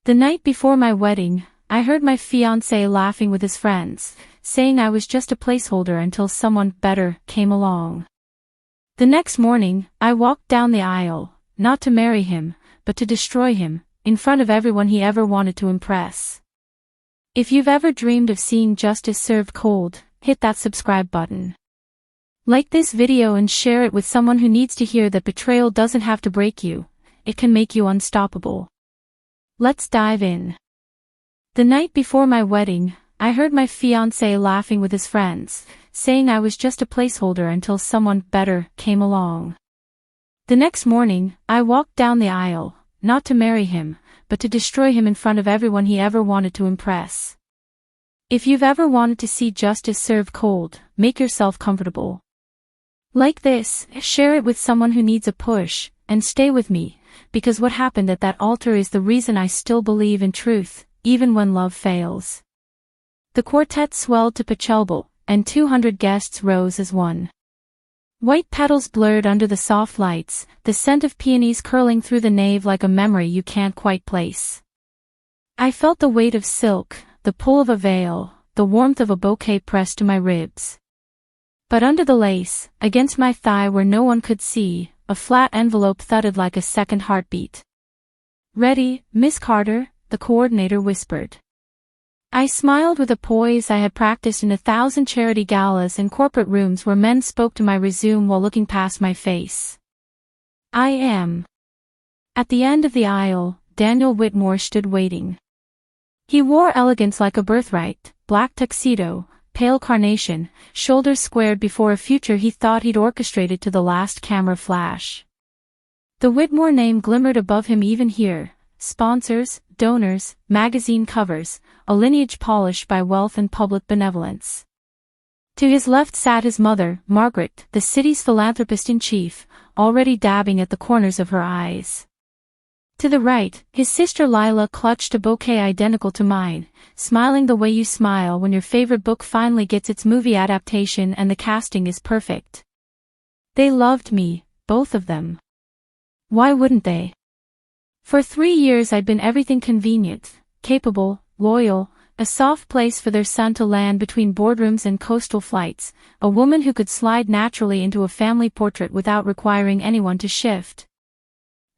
The night before my wedding, I heard my fiancé laughing with his friends, saying I was just a placeholder until someone better came along. The next morning, I walked down the aisle, not to marry him, but to destroy him, in front of everyone he ever wanted to impress. If you've ever dreamed of seeing justice served cold, hit that subscribe button. Like this video and share it with someone who needs to hear that betrayal doesn't have to break you, it can make you unstoppable. Let's dive in. The night before my wedding, I heard my fiancé laughing with his friends, saying I was just a placeholder until someone better came along. The next morning, I walked down the aisle, not to marry him, but to destroy him in front of everyone he ever wanted to impress. If you've ever wanted to see justice served cold, make yourself comfortable. Like this, share it with someone who needs a push, and stay with me, because what happened at that altar is the reason I still believe in truth, even when love fails. The quartet swelled to Pachelbel, and 200 guests rose as one. White petals blurred under the soft lights, the scent of peonies curling through the nave like a memory you can't quite place. I felt the weight of silk, the pull of a veil, the warmth of a bouquet pressed to my ribs. But under the lace, against my thigh where no one could see, a flat envelope thudded like a second heartbeat. "Ready, Miss Carter?" the coordinator whispered. I smiled with a poise I had practiced in 1,000 charity galas and corporate rooms where men spoke to my resume while looking past my face. "I am." At the end of the aisle, Daniel Whitmore stood waiting. He wore elegance like a birthright, black tuxedo, pale carnation, shoulders squared before a future he thought he'd orchestrated to the last camera flash. The Whitmore name glimmered above him even here: sponsors, donors, magazine covers, a lineage polished by wealth and public benevolence. To his left sat his mother, Margaret, the city's philanthropist-in-chief, already dabbing at the corners of her eyes. To the right, his sister Lila clutched a bouquet identical to mine, smiling the way you smile when your favorite book finally gets its movie adaptation and the casting is perfect. They loved me, both of them. Why wouldn't they? For 3 years I'd been everything: convenient, capable, loyal, a soft place for their son to land between boardrooms and coastal flights, a woman who could slide naturally into a family portrait without requiring anyone to shift.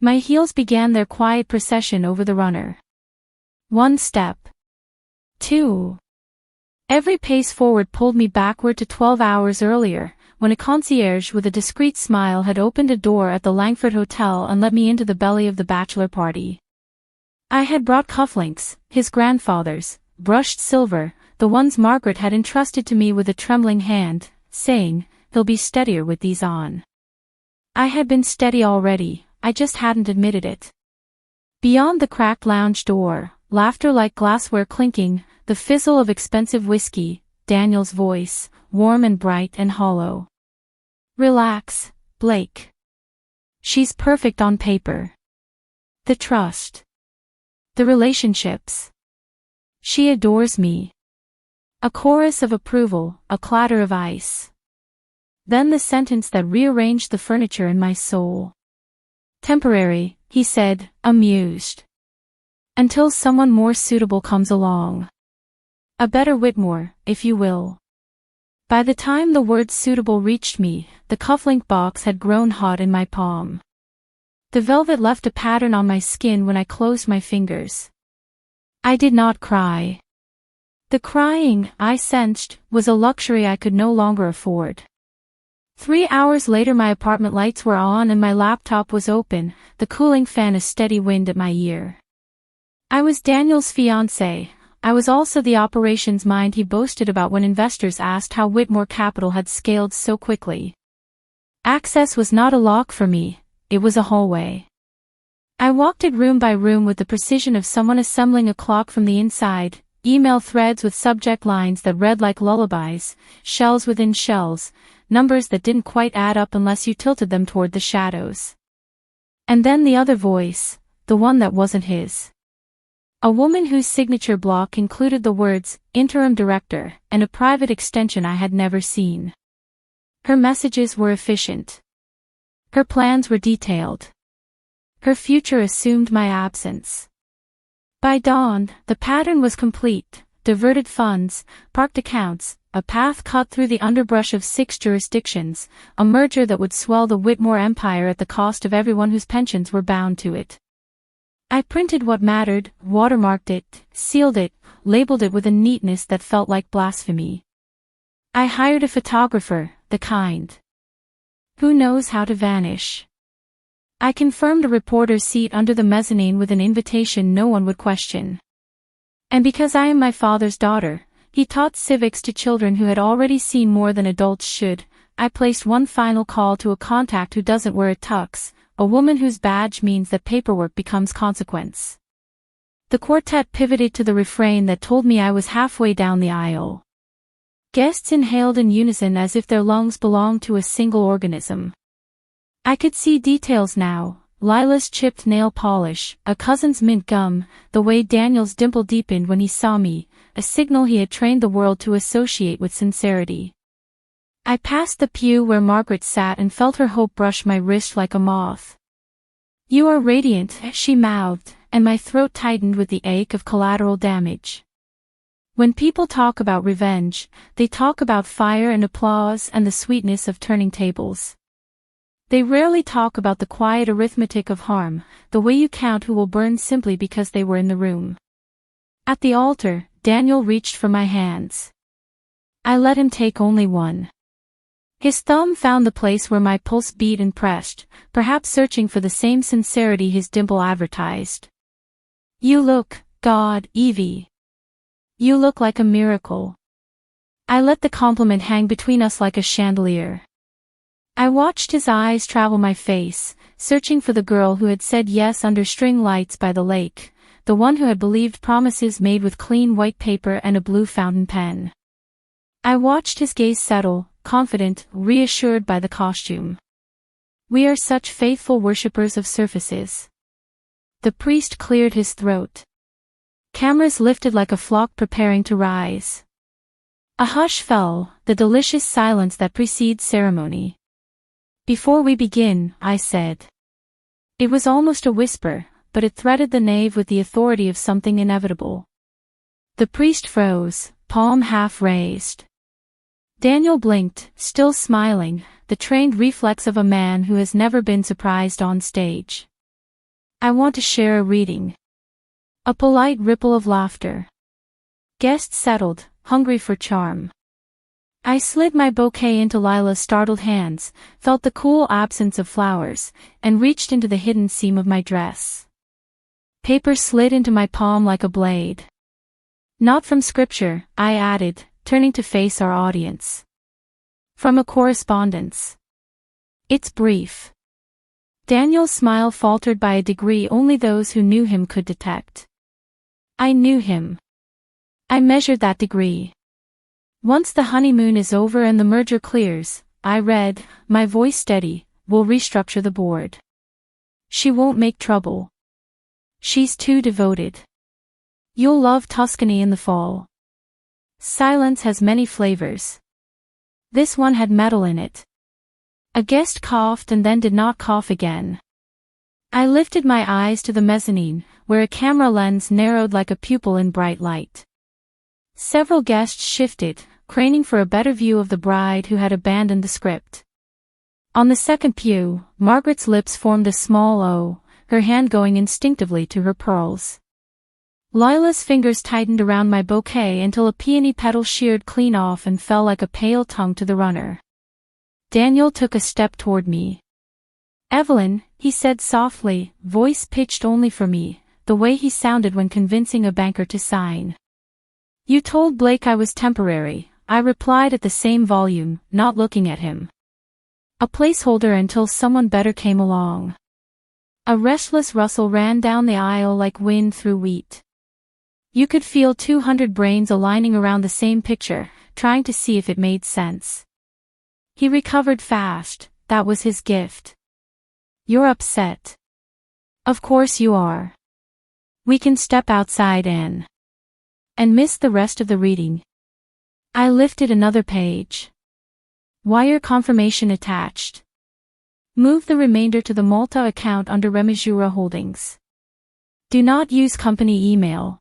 My heels began their quiet procession over the runner. 1 step. 2. Every pace forward pulled me backward to 12 hours earlier, when a concierge with a discreet smile had opened a door at the Langford Hotel and let me into the belly of the bachelor party. I had brought cufflinks, his grandfather's, brushed silver, the ones Margaret had entrusted to me with a trembling hand, saying, "He'll be steadier with these on." I had been steady already, I just hadn't admitted it. Beyond the cracked lounge door, laughter like glassware clinking, the fizzle of expensive whiskey, Daniel's voice, warm and bright and hollow. "Relax, Blake. She's perfect on paper. The trust. The relationships. She adores me." A chorus of approval, a clatter of ice. Then the sentence that rearranged the furniture in my soul. "Temporary," he said, amused. "Until someone more suitable comes along. A better Whitmore, if you will." By the time the word suitable reached me, the cufflink box had grown hot in my palm. The velvet left a pattern on my skin when I closed my fingers. I did not cry. The crying, I sensed, was a luxury I could no longer afford. 3 hours later my apartment lights were on and my laptop was open, the cooling fan a steady wind at my ear. I was Daniel's fiancé. I was also the operations mind he boasted about when investors asked how Whitmore Capital had scaled so quickly. Access was not a lock for me, it was a hallway. I walked it room by room with the precision of someone assembling a clock from the inside, email threads with subject lines that read like lullabies, shells within shells, numbers that didn't quite add up unless you tilted them toward the shadows. And then the other voice, the one that wasn't his. A woman whose signature block included the words, "Interim Director," and a private extension I had never seen. Her messages were efficient. Her plans were detailed. Her future assumed my absence. By dawn, the pattern was complete: diverted funds, parked accounts, a path cut through the underbrush of 6 jurisdictions, a merger that would swell the Whitmore empire at the cost of everyone whose pensions were bound to it. I printed what mattered, watermarked it, sealed it, labeled it with a neatness that felt like blasphemy. I hired a photographer, the kind who knows how to vanish. I confirmed a reporter's seat under the mezzanine with an invitation no one would question. And because I am my father's daughter, he taught civics to children who had already seen more than adults should. I placed one final call to a contact who doesn't wear a tux, a woman whose badge means that paperwork becomes consequence. The quartet pivoted to the refrain that told me I was halfway down the aisle. Guests inhaled in unison as if their lungs belonged to a single organism. I could see details now: Lila's chipped nail polish, a cousin's mint gum, the way Daniel's dimple deepened when he saw me, a signal he had trained the world to associate with sincerity. I passed the pew where Margaret sat and felt her hope brush my wrist like a moth. "You are radiant," she mouthed, and my throat tightened with the ache of collateral damage. When people talk about revenge, they talk about fire and applause and the sweetness of turning tables. They rarely talk about the quiet arithmetic of harm, the way you count who will burn simply because they were in the room. At the altar, Daniel reached for my hands. I let him take only one. His thumb found the place where my pulse beat and pressed, perhaps searching for the same sincerity his dimple advertised. "You look, God, Evie. You look like a miracle." I let the compliment hang between us like a chandelier. I watched his eyes travel my face, searching for the girl who had said yes under string lights by the lake, the one who had believed promises made with clean white paper and a blue fountain pen. I watched his gaze settle, confident, reassured by the costume. "We are such faithful worshippers of surfaces." The priest cleared his throat. Cameras lifted like a flock preparing to rise. A hush fell, the delicious silence that precedes ceremony. "Before we begin," I said. It was almost a whisper, but it threaded the nave with the authority of something inevitable. The priest froze, palm half raised. Daniel blinked, still smiling, the trained reflex of a man who has never been surprised on stage. "I want to share a reading." A polite ripple of laughter. Guests settled, hungry for charm. I slid my bouquet into Lila's startled hands, felt the cool absence of flowers, and reached into the hidden seam of my dress. Paper slid into my palm like a blade. "Not from scripture," I added, turning to face our audience. "From a correspondence. It's brief." Daniel's smile faltered by a degree only those who knew him could detect. I knew him. I measured that degree. "Once the honeymoon is over and the merger clears," I read, my voice steady, "we'll restructure the board. She won't make trouble. She's too devoted. You'll love Tuscany in the fall." Silence has many flavors. This one had metal in it. A guest coughed and then did not cough again. I lifted my eyes to the mezzanine, where a camera lens narrowed like a pupil in bright light. Several guests shifted, craning for a better view of the bride who had abandoned the script. On the second pew, Margaret's lips formed a small O, her hand going instinctively to her pearls. Lila's fingers tightened around my bouquet until a peony petal sheared clean off and fell like a pale tongue to the runner. Daniel took a step toward me. "Evelyn," he said softly, voice pitched only for me, the way he sounded when convincing a banker to sign. "You told Blake I was temporary," I replied at the same volume, not looking at him. "A placeholder until someone better came along." A restless rustle ran down the aisle like wind through wheat. You could feel 200 brains aligning around the same picture, trying to see if it made sense. He recovered fast, that was his gift. "You're upset." "Of course you are. We can step outside and miss the rest of the reading." I lifted another page. "Wire confirmation attached. Move the remainder to the Malta account under Remisura Holdings." Do not use company email.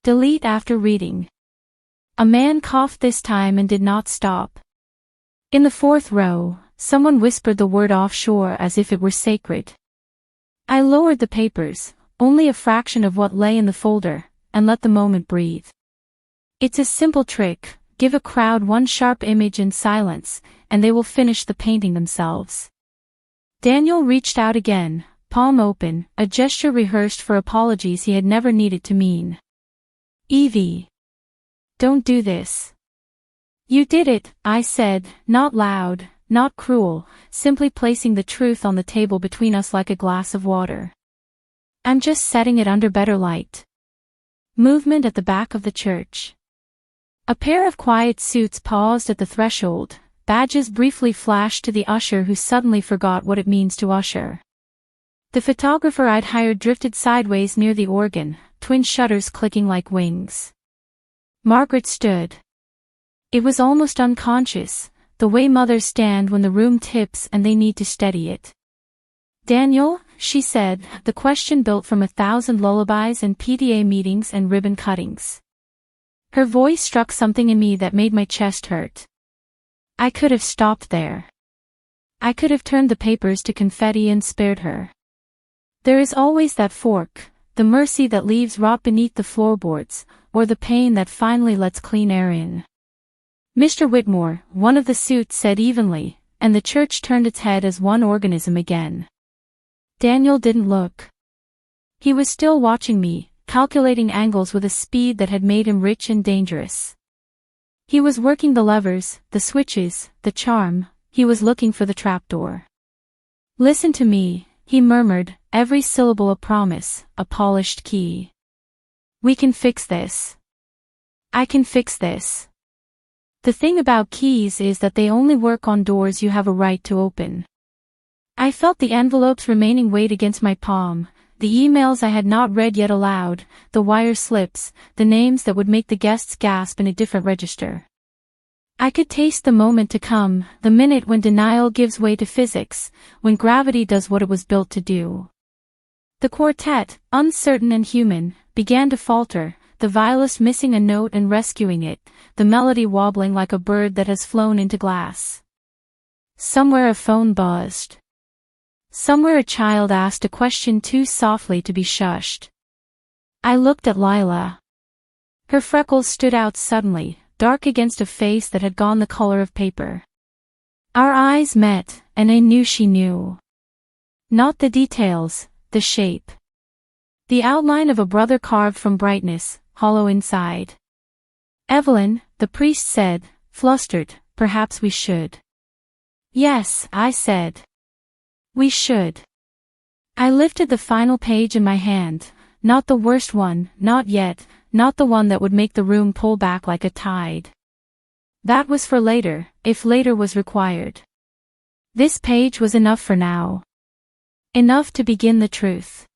Delete after reading. A man coughed this time and did not stop. In the fourth row, someone whispered the word offshore as if it were sacred. I lowered the papers, only a fraction of what lay in the folder, and let the moment breathe. It's a simple trick. Give a crowd one sharp image in silence, and they will finish the painting themselves. Daniel reached out again, palm open, a gesture rehearsed for apologies he had never needed to mean. Evie. Don't do this. You did it, I said, not loud, not cruel, simply placing the truth on the table between us like a glass of water. I'm just setting it under better light. Movement at the back of the church. A pair of quiet suits paused at the threshold, badges briefly flashed to the usher who suddenly forgot what it means to usher. The photographer I'd hired drifted sideways near the organ, twin shutters clicking like wings. Margaret stood. It was almost unconscious, the way mothers stand when the room tips and they need to steady it. Daniel, she said, the question built from 1,000 lullabies and PTA meetings and ribbon cuttings. Her voice struck something in me that made my chest hurt. I could have stopped there. I could have turned the papers to confetti and spared her. There is always that fork, the mercy that leaves rot beneath the floorboards, or the pain that finally lets clean air in. Mr. Whitmore, one of the suits said evenly, and the church turned its head as one organism again. Daniel didn't look. He was still watching me, calculating angles with a speed that had made him rich and dangerous. He was working the levers, the switches, the charm, he was looking for the trapdoor. Listen to me, he murmured, every syllable a promise, a polished key. We can fix this. I can fix this. The thing about keys is that they only work on doors you have a right to open. I felt the envelope's remaining weight against my palm, the emails I had not read yet aloud, the wire slips, the names that would make the guests gasp in a different register. I could taste the moment to come, the minute when denial gives way to physics, when gravity does what it was built to do. The quartet, uncertain and human, began to falter, the violist missing a note and rescuing it, the melody wobbling like a bird that has flown into glass. Somewhere a phone buzzed. Somewhere a child asked a question too softly to be shushed. I looked at Lila. Her freckles stood out suddenly, dark against a face that had gone the color of paper. Our eyes met, and I knew she knew. Not the details, the shape. The outline of a brother carved from brightness, hollow inside. Evelyn, the priest said, flustered, perhaps we should. Yes, I said. We should. I lifted the final page in my hand, not the worst one, not yet, not the one that would make the room pull back like a tide. That was for later, if later was required. This page was enough for now. Enough to begin the truth.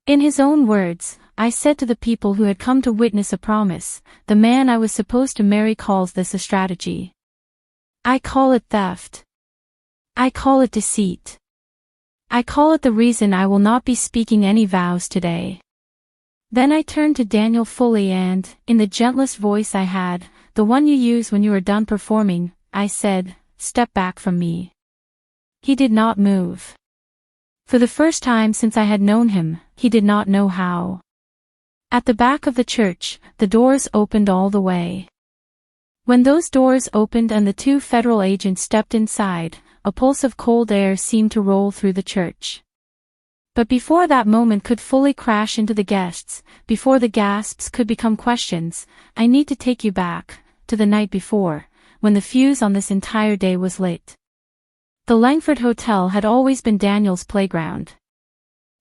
In his own words, I said to the people who had come to witness a promise, the man I was supposed to marry calls this a strategy. I call it theft. I call it deceit. I call it the reason I will not be speaking any vows today. Then I turned to Daniel fully and, in the gentlest voice I had, the one you use when you are done performing, I said, step back from me. He did not move. For the first time since I had known him, he did not know how. At the back of the church, the doors opened all the way. When those doors opened and the two federal agents stepped inside, a pulse of cold air seemed to roll through the church. But before that moment could fully crash into the guests, before the gasps could become questions, I need to take you back, to the night before, when the fuse on this entire day was lit. The Langford Hotel had always been Daniel's playground.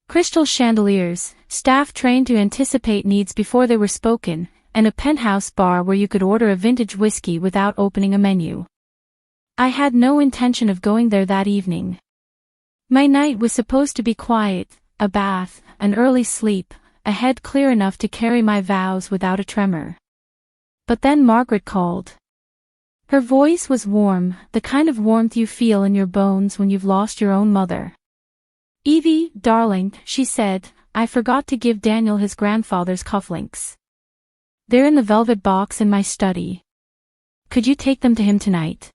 Crystal chandeliers, staff trained to anticipate needs before they were spoken, and a penthouse bar where you could order a vintage whiskey without opening a menu. I had no intention of going there that evening. My night was supposed to be quiet, a bath, an early sleep, a head clear enough to carry my vows without a tremor. But then Margaret called. Her voice was warm, the kind of warmth you feel in your bones when you've lost your own mother. Evie, darling, she said, I forgot to give Daniel his grandfather's cufflinks. They're in the velvet box in my study. Could you take them to him tonight?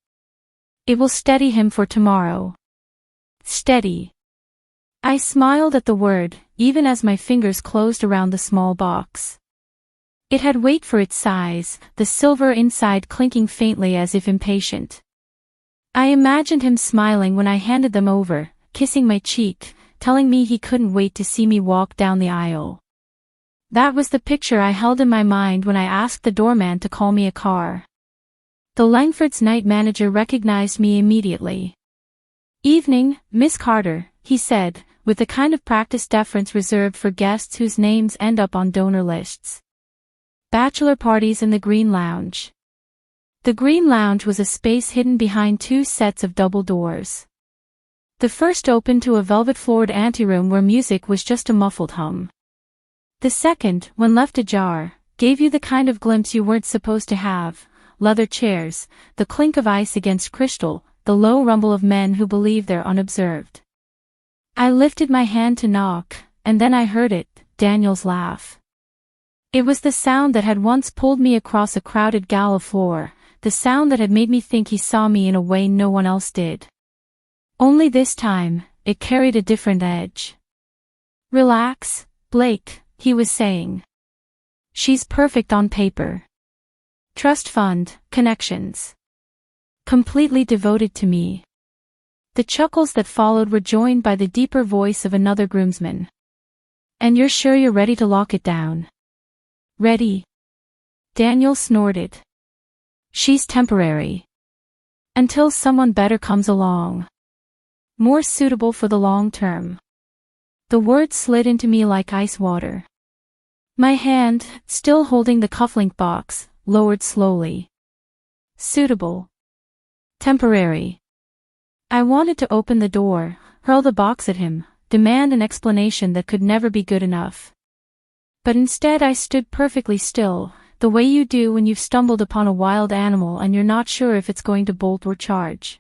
It will steady him for tomorrow. Steady. I smiled at the word, even as my fingers closed around the small box. It had weight for its size, the silver inside clinking faintly as if impatient. I imagined him smiling when I handed them over, kissing my cheek, telling me he couldn't wait to see me walk down the aisle. That was the picture I held in my mind when I asked the doorman to call me a car. The Langford's night manager recognized me immediately. "Evening, Miss Carter," he said, with the kind of practiced deference reserved for guests whose names end up on donor lists. "Bachelor parties in the Green Lounge." The Green Lounge was a space hidden behind two sets of double doors. The first opened to a velvet-floored anteroom where music was just a muffled hum. The second, when left ajar, gave you the kind of glimpse you weren't supposed to have: leather chairs, the clink of ice against crystal, the low rumble of men who believe they're unobserved. I lifted my hand to knock, and then I heard it, Daniel's laugh. It was the sound that had once pulled me across a crowded gala floor, the sound that had made me think he saw me in a way no one else did. Only this time, it carried a different edge. "Relax, Blake," he was saying. "She's perfect on paper. Trust fund, connections. Completely devoted to me." The chuckles that followed were joined by the deeper voice of another groomsman. "And you're sure you're ready to lock it down?" "Ready." Daniel snorted. "She's temporary. Until someone better comes along. More suitable for the long term." The words slid into me like ice water. My hand, still holding the cufflink box, lowered slowly. Suitable. Temporary. I wanted to open the door, hurl the box at him, demand an explanation that could never be good enough. But instead I stood perfectly still, the way you do when you've stumbled upon a wild animal and you're not sure if it's going to bolt or charge.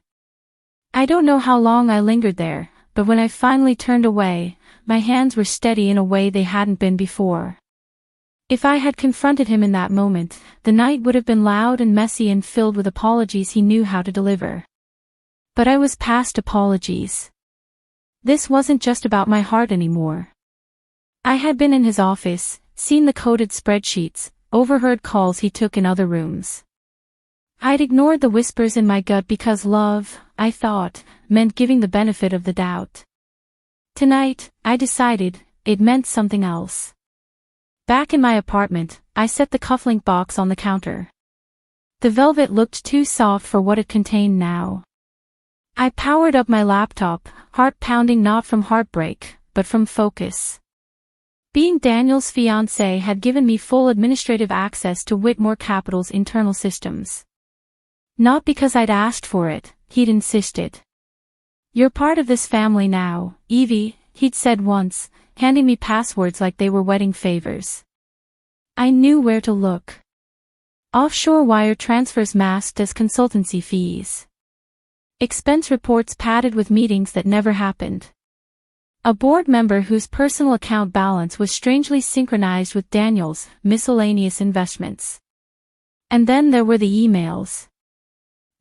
I don't know how long I lingered there, but when I finally turned away, my hands were steady in a way they hadn't been before. If I had confronted him in that moment, the night would have been loud and messy and filled with apologies he knew how to deliver. But I was past apologies. This wasn't just about my heart anymore. I had been in his office, seen the coded spreadsheets, overheard calls he took in other rooms. I'd ignored the whispers in my gut because love, I thought, meant giving the benefit of the doubt. Tonight, I decided, it meant something else. Back in my apartment, I set the cufflink box on the counter. The velvet looked too soft for what it contained now. I powered up my laptop, heart pounding not from heartbreak, but from focus. Being Daniel's fiancé had given me full administrative access to Whitmore Capital's internal systems. Not because I'd asked for it, he'd insisted. "You're part of this family now, Evie," he'd said once, handing me passwords like they were wedding favors. I knew where to look. Offshore wire transfers masked as consultancy fees. Expense reports padded with meetings that never happened. A board member whose personal account balance was strangely synchronized with Daniel's miscellaneous investments. And then there were the emails.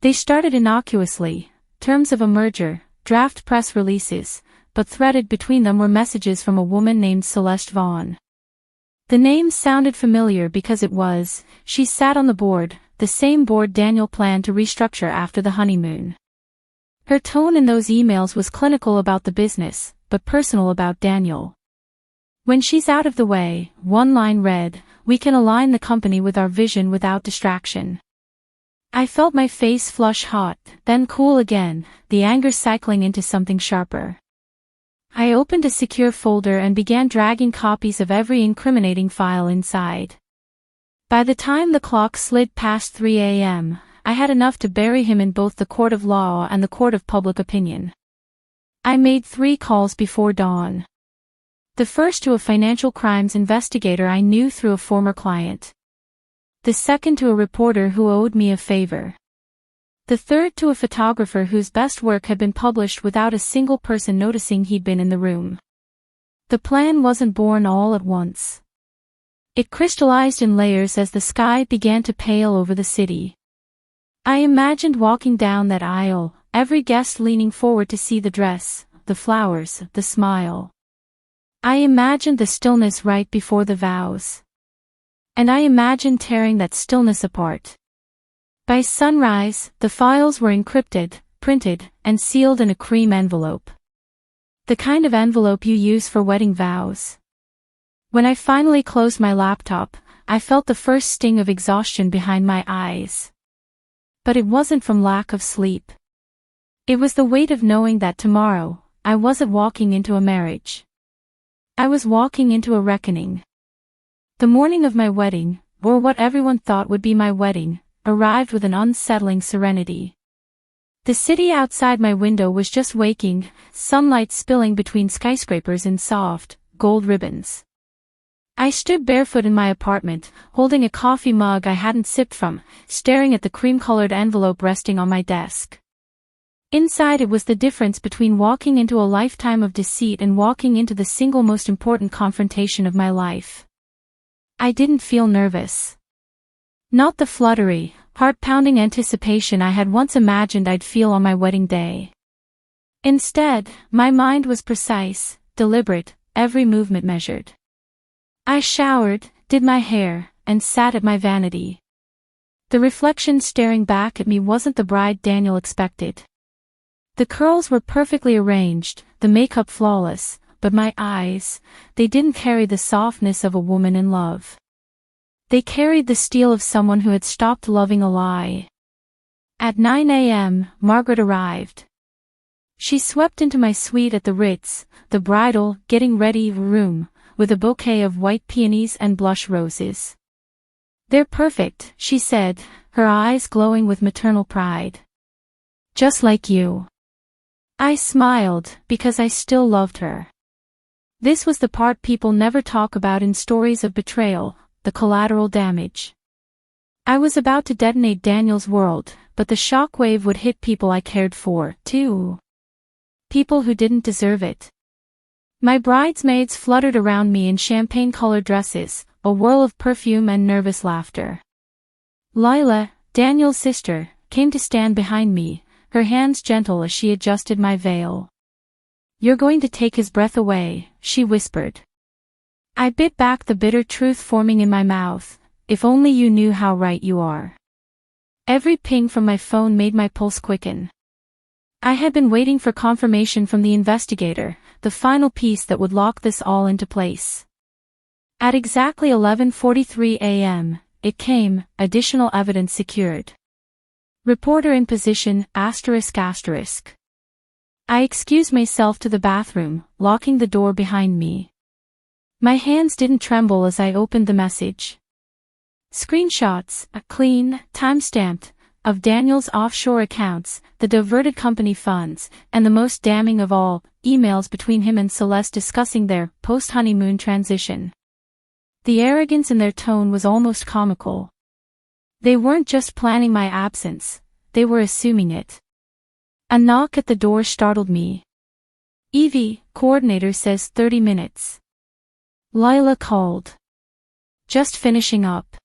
They started innocuously, terms of a merger, draft press releases, but threaded between them were messages from a woman named Celeste Vaughn. The name sounded familiar because she sat on the board, the same board Daniel planned to restructure after the honeymoon. Her tone in those emails was clinical about the business, but personal about Daniel. "When she's out of the way," one line read, "we can align the company with our vision without distraction." I felt my face flush hot, then cool again, the anger cycling into something sharper. I opened a secure folder and began dragging copies of every incriminating file inside. By the time the clock slid past 3 a.m., I had enough to bury him in both the court of law and the court of public opinion. I made 3 calls before dawn. The first to a financial crimes investigator I knew through a former client. The second to a reporter who owed me a favor. The third to a photographer whose best work had been published without a single person noticing he'd been in the room. The plan wasn't born all at once. It crystallized in layers as the sky began to pale over the city. I imagined walking down that aisle, every guest leaning forward to see the dress, the flowers, the smile. I imagined the stillness right before the vows. And I imagined tearing that stillness apart. By sunrise, the files were encrypted, printed, and sealed in a cream envelope. The kind of envelope you use for wedding vows. When I finally closed my laptop, I felt the first sting of exhaustion behind my eyes. But it wasn't from lack of sleep. It was the weight of knowing that tomorrow, I wasn't walking into a marriage. I was walking into a reckoning. The morning of my wedding, or what everyone thought would be my wedding, arrived with an unsettling serenity. The city outside my window was just waking, sunlight spilling between skyscrapers in soft, gold ribbons. I stood barefoot in my apartment, holding a coffee mug I hadn't sipped from, staring at the cream-colored envelope resting on my desk. Inside it was the difference between walking into a lifetime of deceit and walking into the single most important confrontation of my life. I didn't feel nervous. Not the fluttery, heart-pounding anticipation I had once imagined I'd feel on my wedding day. Instead, my mind was precise, deliberate, every movement measured. I showered, did my hair, and sat at my vanity. The reflection staring back at me wasn't the bride Daniel expected. The curls were perfectly arranged, the makeup flawless, but my eyes, they didn't carry the softness of a woman in love. They carried the steel of someone who had stopped loving a lie. At 9 a.m., Margaret arrived. She swept into my suite at the Ritz, the bridal, getting ready room, with a bouquet of white peonies and blush roses. "They're perfect," she said, her eyes glowing with maternal pride. "Just like you." I smiled, because I still loved her. This was the part people never talk about in stories of betrayal, the collateral damage. I was about to detonate Daniel's world, but the shockwave would hit people I cared for, too. People who didn't deserve it. My bridesmaids fluttered around me in champagne-colored dresses, a whirl of perfume and nervous laughter. Lila, Daniel's sister, came to stand behind me, her hands gentle as she adjusted my veil. "You're going to take his breath away," she whispered. I bit back the bitter truth forming in my mouth. "If only you knew how right you are." Every ping from my phone made my pulse quicken. I had been waiting for confirmation from the investigator, the final piece that would lock this all into place. At exactly 11:43 a.m., it came, additional evidence secured. Reporter in position, ***. I excused myself to the bathroom, locking the door behind me. My hands didn't tremble as I opened the message. Screenshots, a clean, time-stamped, of Daniel's offshore accounts, the diverted company funds, and the most damning of all, emails between him and Celeste discussing their post-honeymoon transition. The arrogance in their tone was almost comical. They weren't just planning my absence, they were assuming it. A knock at the door startled me. "Evie, coordinator says 30 minutes. Lila called. "Just finishing up."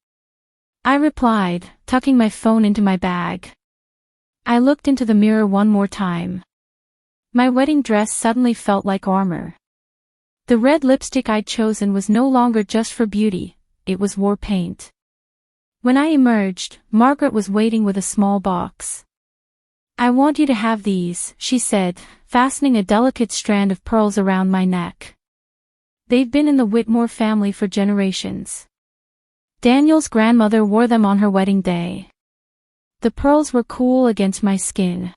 I replied, tucking my phone into my bag. I looked into the mirror one more time. My wedding dress suddenly felt like armor. The red lipstick I'd chosen was no longer just for beauty, it was war paint. When I emerged, Margaret was waiting with a small box. "I want you to have these," she said, fastening a delicate strand of pearls around my neck. "They've been in the Whitmore family for generations. Daniel's grandmother wore them on her wedding day. The pearls were cool against my skin.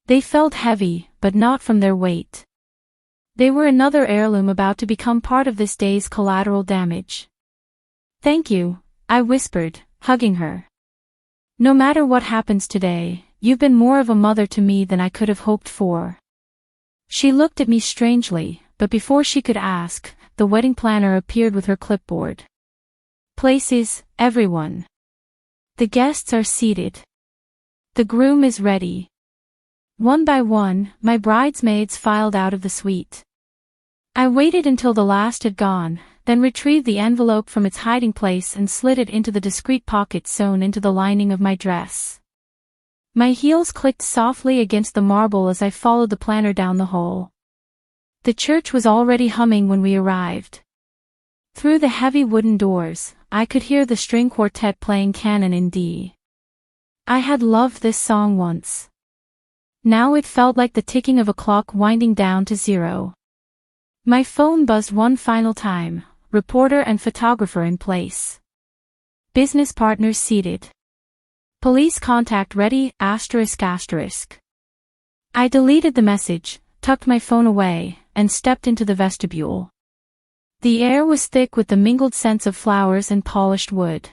They felt heavy, but not from their weight. They were another heirloom about to become part of this day's collateral damage." "Thank you," I whispered, hugging her. "No matter what happens today, you've been more of a mother to me than I could have hoped for." She looked at me strangely, but before she could ask, the wedding planner appeared with her clipboard. "Places, everyone. The guests are seated. The groom is ready." One by one, my bridesmaids filed out of the suite. I waited until the last had gone, then retrieved the envelope from its hiding place and slid it into the discreet pocket sewn into the lining of my dress. My heels clicked softly against the marble as I followed the planner down the hall. The church was already humming when we arrived. Through the heavy wooden doors, I could hear the string quartet playing Canon in D. I had loved this song once. Now it felt like the ticking of a clock winding down to zero. My phone buzzed one final time, reporter and photographer in place. Business partners seated. Police contact ready, ****. I deleted the message, tucked my phone away, and stepped into the vestibule. The air was thick with the mingled scents of flowers and polished wood.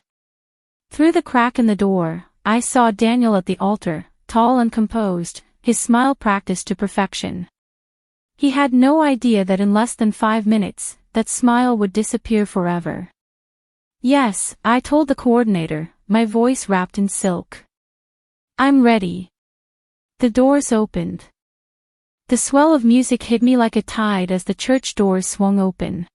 Through the crack in the door, I saw Daniel at the altar, tall and composed, his smile practiced to perfection. He had no idea that in less than 5 minutes, that smile would disappear forever. Yes, I told the coordinator, my voice wrapped in silk. I'm ready. The doors opened. The swell of music hit me like a tide as the church doors swung open.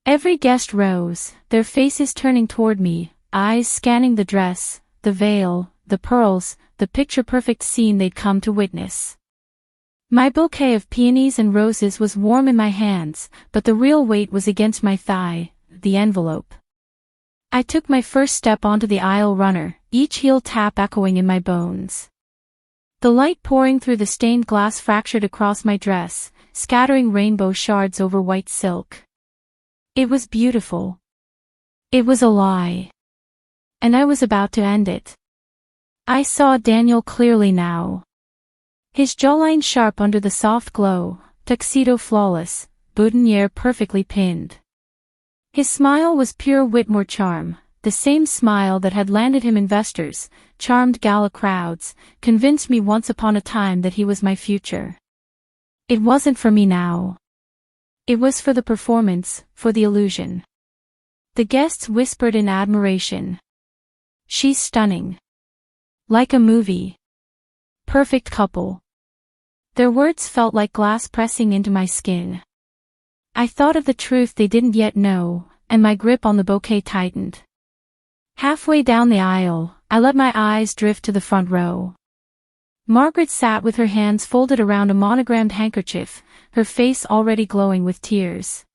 Every guest rose, their faces turning toward me, eyes scanning the dress, the veil, the pearls, the picture-perfect scene they'd come to witness. My bouquet of peonies and roses was warm in my hands, but the real weight was against my thigh, the envelope. I took my first step onto the aisle runner, each heel tap echoing in my bones. The light pouring through the stained glass fractured across my dress, scattering rainbow shards over white silk. It was beautiful. It was a lie. And I was about to end it. I saw Daniel clearly now. His jawline sharp under the soft glow, tuxedo flawless, boutonniere perfectly pinned. His smile was pure Whitmore charm, the same smile that had landed him investors, charmed gala crowds, convinced me once upon a time that he was my future. It wasn't for me now. It was for the performance, for the illusion. The guests whispered in admiration. She's stunning. Like a movie. Perfect couple. Their words felt like glass pressing into my skin. I thought of the truth they didn't yet know, and my grip on the bouquet tightened. Halfway down the aisle, I let my eyes drift to the front row. Margaret sat with her hands folded around a monogrammed handkerchief, her face already glowing with tears.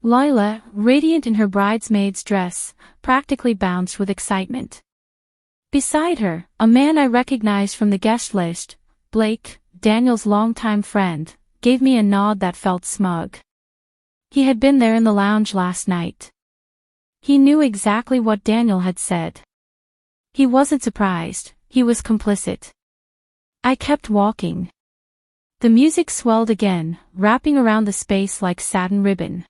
Lila, radiant in her bridesmaid's dress, practically bounced with excitement. Beside her, a man I recognized from the guest list, Blake, Daniel's longtime friend, gave me a nod that felt smug. He had been there in the lounge last night. He knew exactly what Daniel had said. He wasn't surprised, he was complicit. I kept walking. The music swelled again, wrapping around the space like satin ribbon.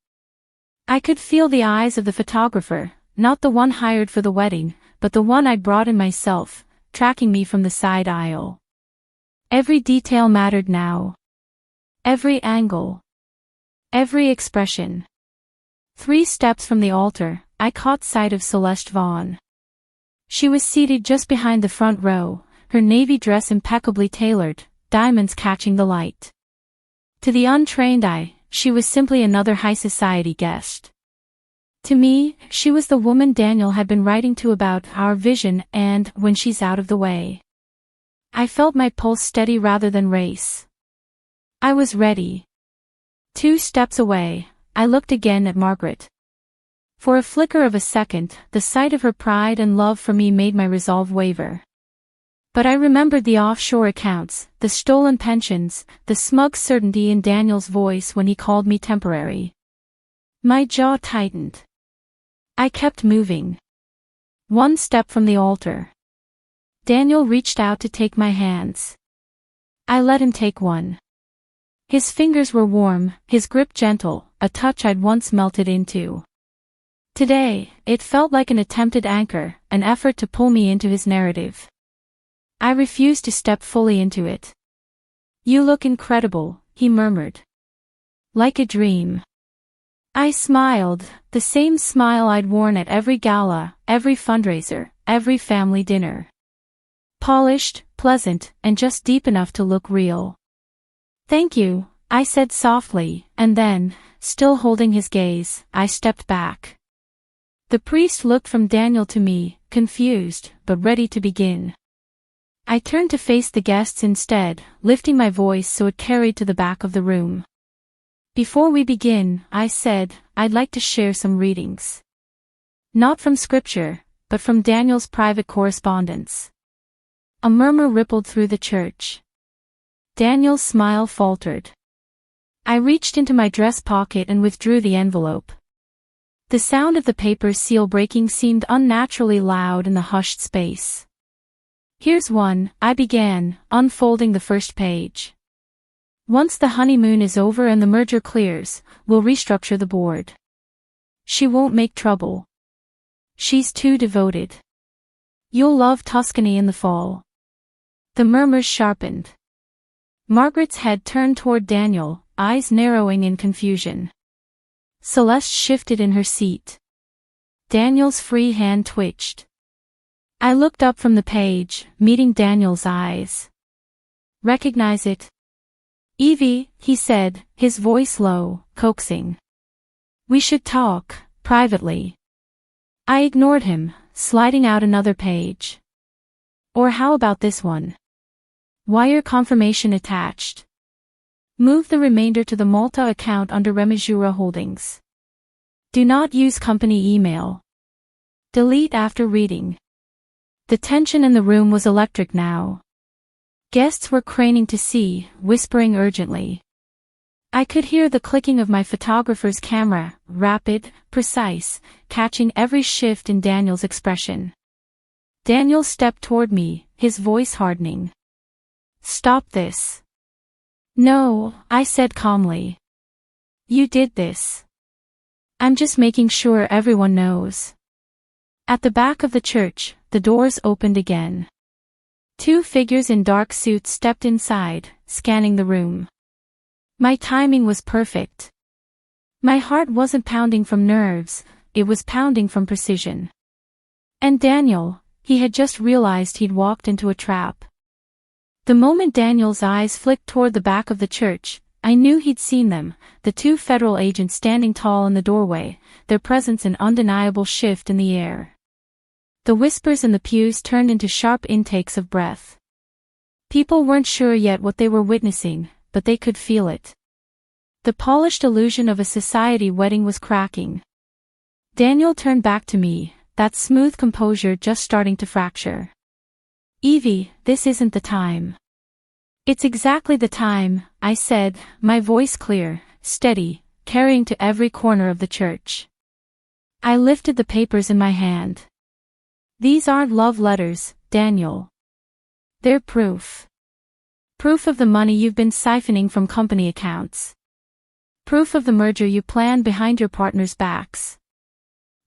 I could feel the eyes of the photographer, not the one hired for the wedding, but the one I'd brought in myself, tracking me from the side aisle. Every detail mattered now. Every angle. Every expression. 3 steps from the altar, I caught sight of Celeste Vaughn. She was seated just behind the front row, her navy dress impeccably tailored, diamonds catching the light. To the untrained eye, she was simply another high society guest. To me, she was the woman Daniel had been writing to about our vision and when she's out of the way. I felt my pulse steady rather than race. I was ready. 2 steps away, I looked again at Margaret. For a flicker of a second, the sight of her pride and love for me made my resolve waver. But I remembered the offshore accounts, the stolen pensions, the smug certainty in Daniel's voice when he called me temporary. My jaw tightened. I kept moving. 1 step from the altar. Daniel reached out to take my hands. I let him take one. His fingers were warm, his grip gentle, a touch I'd once melted into. Today, it felt like an attempted anchor, an effort to pull me into his narrative. I refused to step fully into it. You look incredible, he murmured. Like a dream. I smiled, the same smile I'd worn at every gala, every fundraiser, every family dinner. Polished, pleasant, and just deep enough to look real. Thank you, I said softly, and then, still holding his gaze, I stepped back. The priest looked from Daniel to me, confused, but ready to begin. I turned to face the guests instead, lifting my voice so it carried to the back of the room. Before we begin, I said, I'd like to share some readings. Not from scripture, but from Daniel's private correspondence. A murmur rippled through the church. Daniel's smile faltered. I reached into my dress pocket and withdrew the envelope. The sound of the paper's seal breaking seemed unnaturally loud in the hushed space. Here's one, I began, unfolding the first page. Once the honeymoon is over and the merger clears, we'll restructure the board. She won't make trouble. She's too devoted. You'll love Tuscany in the fall. The murmurs sharpened. Margaret's head turned toward Daniel, eyes narrowing in confusion. Celeste shifted in her seat. Daniel's free hand twitched. I looked up from the page, meeting Daniel's eyes. Recognize it? Evie, he said, his voice low, coaxing. We should talk, privately. I ignored him, sliding out another page. Or how about this one? Wire confirmation attached. Move the remainder to the Malta account under Remesura Holdings. Do not use company email. Delete after reading. The tension in the room was electric now. Guests were craning to see, whispering urgently. I could hear the clicking of my photographer's camera, rapid, precise, catching every shift in Daniel's expression. Daniel stepped toward me, his voice hardening. Stop this. No, I said calmly. You did this. I'm just making sure everyone knows. At the back of the church, the doors opened again. Two figures in dark suits stepped inside, scanning the room. My timing was perfect. My heart wasn't pounding from nerves, it was pounding from precision. And Daniel, he had just realized he'd walked into a trap. The moment Daniel's eyes flicked toward the back of the church, I knew he'd seen them, the two federal agents standing tall in the doorway, their presence an undeniable shift in the air. The whispers in the pews turned into sharp intakes of breath. People weren't sure yet what they were witnessing, but they could feel it. The polished illusion of a society wedding was cracking. Daniel turned back to me, that smooth composure just starting to fracture. Evie, this isn't the time. It's exactly the time, I said, my voice clear, steady, carrying to every corner of the church. I lifted the papers in my hand. These aren't love letters, Daniel. They're proof. Proof of the money you've been siphoning from company accounts. Proof of the merger you planned behind your partners' backs.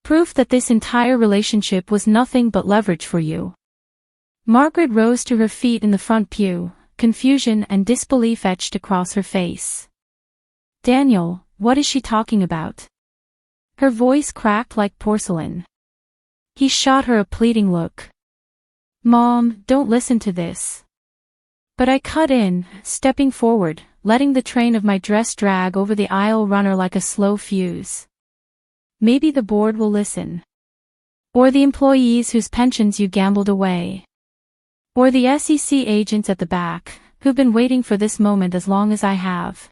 Proof that this entire relationship was nothing but leverage for you. Margaret rose to her feet in the front pew, confusion and disbelief etched across her face. Daniel, what is she talking about? Her voice cracked like porcelain. He shot her a pleading look. Mom, don't listen to this. But I cut in, stepping forward, letting the train of my dress drag over the aisle runner like a slow fuse. Maybe the board will listen. Or the employees whose pensions you gambled away. Or the SEC agents at the back, who've been waiting for this moment as long as I have.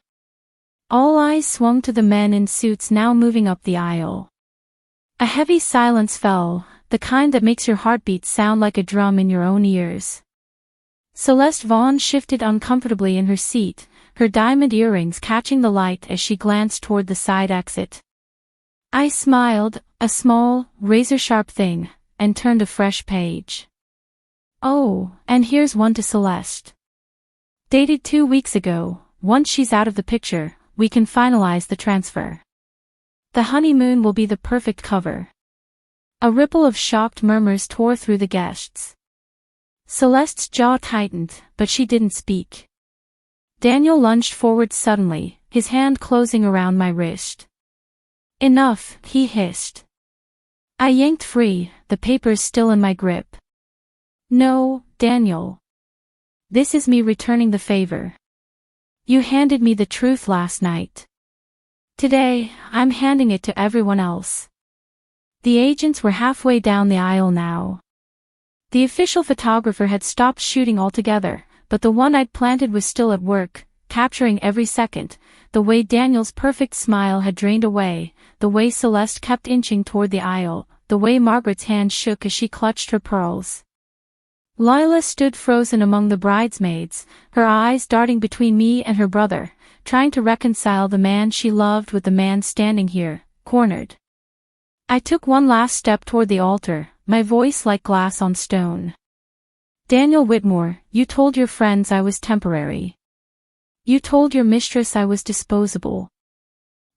All eyes swung to the men in suits now moving up the aisle. A heavy silence fell, the kind that makes your heartbeat sound like a drum in your own ears. Celeste Vaughn shifted uncomfortably in her seat, her diamond earrings catching the light as she glanced toward the side exit. I smiled, a small, razor-sharp thing, and turned a fresh page. Oh, and here's one to Celeste. Dated 2 weeks ago, once she's out of the picture, we can finalize the transfer. The honeymoon will be the perfect cover. A ripple of shocked murmurs tore through the guests. Celeste's jaw tightened, but she didn't speak. Daniel lunged forward suddenly, his hand closing around my wrist. Enough, he hissed. I yanked free, the papers still in my grip. No, Daniel. This is me returning the favor. You handed me the truth last night. Today, I'm handing it to everyone else. The agents were halfway down the aisle now. The official photographer had stopped shooting altogether, but the one I'd planted was still at work, capturing every second, the way Daniel's perfect smile had drained away, the way Celeste kept inching toward the aisle, the way Margaret's hand shook as she clutched her pearls. Lila stood frozen among the bridesmaids, her eyes darting between me and her brother, trying to reconcile the man she loved with the man standing here, cornered. I took one last step toward the altar, my voice like glass on stone. Daniel Whitmore, you told your friends I was temporary. You told your mistress I was disposable.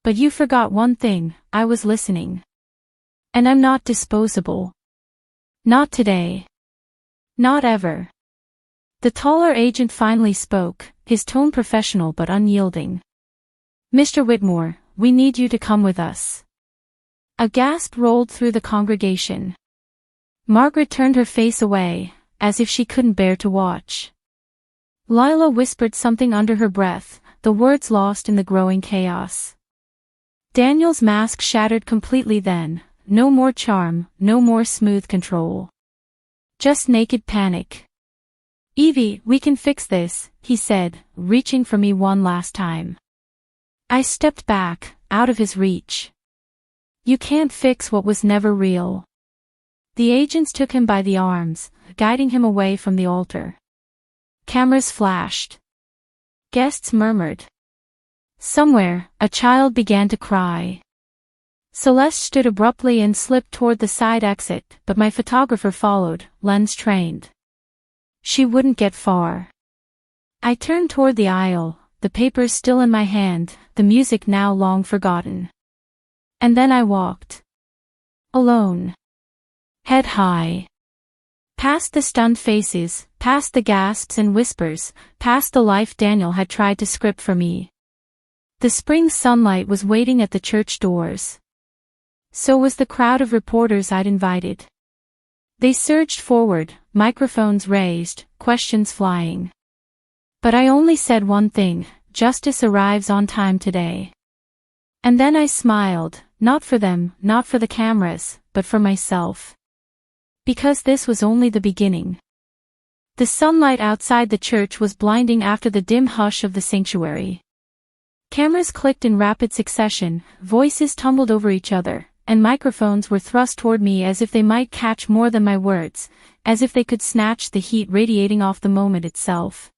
But you forgot one thing, I was listening. And I'm not disposable. Not today. Not ever. The taller agent finally spoke, his tone professional but unyielding. Mr. Whitmore, we need you to come with us. A gasp rolled through the congregation. Margaret turned her face away, as if she couldn't bear to watch. Lila whispered something under her breath, the words lost in the growing chaos. Daniel's mask shattered completely then, no more charm, no more smooth control. Just naked panic. Evie, we can fix this, he said, reaching for me one last time. I stepped back, out of his reach. You can't fix what was never real. The agents took him by the arms, guiding him away from the altar. Cameras flashed. Guests murmured. Somewhere, a child began to cry. Celeste stood abruptly and slipped toward the side exit, but my photographer followed, lens trained. She wouldn't get far. I turned toward the aisle, the papers still in my hand, the music now long forgotten. And then I walked. Alone. Head high. Past the stunned faces, past the gasps and whispers, past the life Daniel had tried to script for me. The spring sunlight was waiting at the church doors. So was the crowd of reporters I'd invited. They surged forward, microphones raised, questions flying. But I only said one thing, justice arrives on time today. And then I smiled, not for them, not for the cameras, but for myself. Because this was only the beginning. The sunlight outside the church was blinding after the dim hush of the sanctuary. Cameras clicked in rapid succession, voices tumbled over each other, and microphones were thrust toward me as if they might catch more than my words, as if they could snatch the heat radiating off the moment itself.